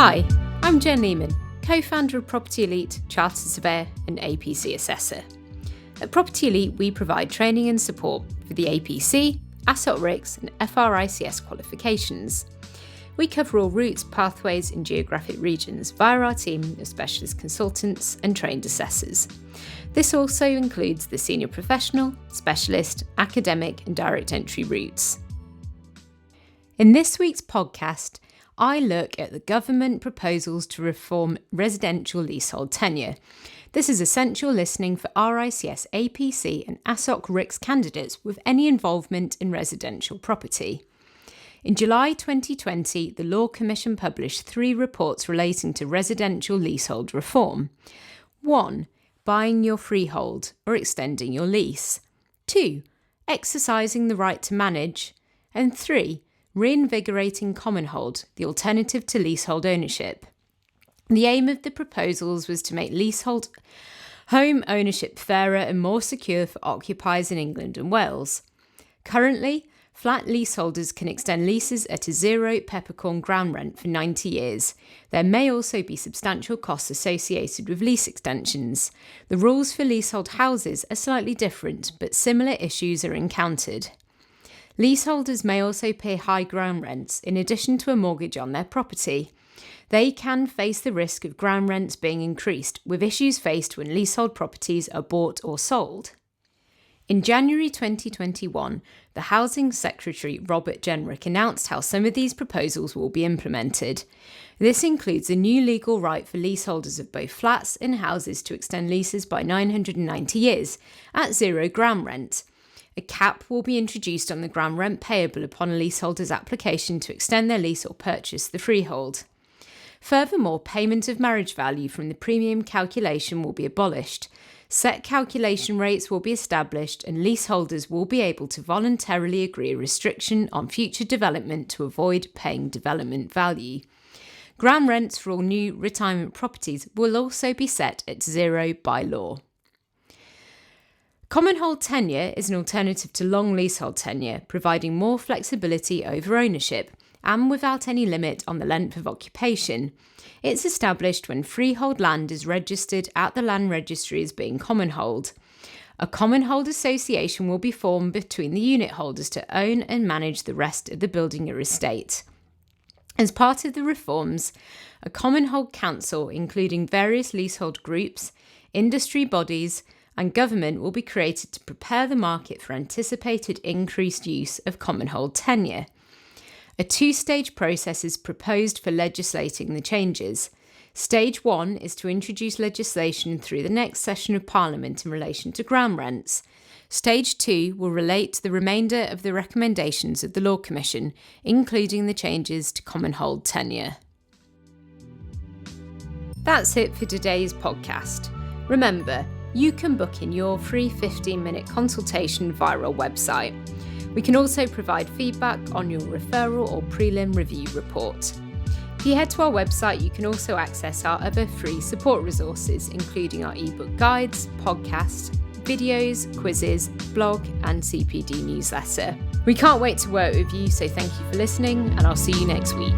Hi, I'm Jen Lehman, co-founder of Property Elite, chartered surveyor and APC assessor. At Property Elite, we provide training and support for the APC, AssocRICS and FRICS qualifications. We cover all routes, pathways and geographic regions via our team of specialist consultants and trained assessors. This also includes the senior professional, specialist, academic and direct entry routes. In this week's podcast, I look at the government proposals to reform residential leasehold tenure. This is essential listening for RICS APC and AssocRICS candidates with any involvement in residential property. In July 2020, the Law Commission published 3 reports relating to residential leasehold reform. 1. Buying your freehold or extending your lease. 2. Exercising the right to manage. And 3. Reinvigorating commonhold, the alternative to leasehold ownership. The aim of the proposals was to make leasehold home ownership fairer and more secure for occupiers in England and Wales. Currently, flat leaseholders can extend leases at a 0 peppercorn ground rent for 90 years. There may also be substantial costs associated with lease extensions. The rules for leasehold houses are slightly different, but similar issues are encountered. Leaseholders may also pay high ground rents in addition to a mortgage on their property. They can face the risk of ground rents being increased, with issues faced when leasehold properties are bought or sold. In January 2021, the Housing Secretary Robert Jenrick announced how some of these proposals will be implemented. This includes a new legal right for leaseholders of both flats and houses to extend leases by 990 years at 0 ground rent. A cap will be introduced on the ground rent payable upon a leaseholder's application to extend their lease or purchase the freehold. Furthermore, payment of marriage value from the premium calculation will be abolished. Set calculation rates will be established and leaseholders will be able to voluntarily agree a restriction on future development to avoid paying development value. Ground rents for all new retirement properties will also be set at 0 by law. Commonhold tenure is an alternative to long leasehold tenure, providing more flexibility over ownership and without any limit on the length of occupation. It's established when freehold land is registered at the land registry as being commonhold. A commonhold association will be formed between the unit holders to own and manage the rest of the building or estate. As part of the reforms, a commonhold council, including various leasehold groups, industry bodies, and government will be created to prepare the market for anticipated increased use of commonhold tenure. A 2-stage process is proposed for legislating the changes. Stage 1 is to introduce legislation through the next session of Parliament in relation to ground rents. Stage 2 will relate to the remainder of the recommendations of the Law Commission, including the changes to commonhold tenure. That's it for today's podcast. Remember, you can book in your free 15-minute consultation via our website. We can also provide feedback on your referral or prelim review report. If you head to our website, you can also access our other free support resources, including our ebook guides, podcasts, videos, quizzes, blog and CPD newsletter. We can't wait to work with you, so thank you for listening and I'll see you next week.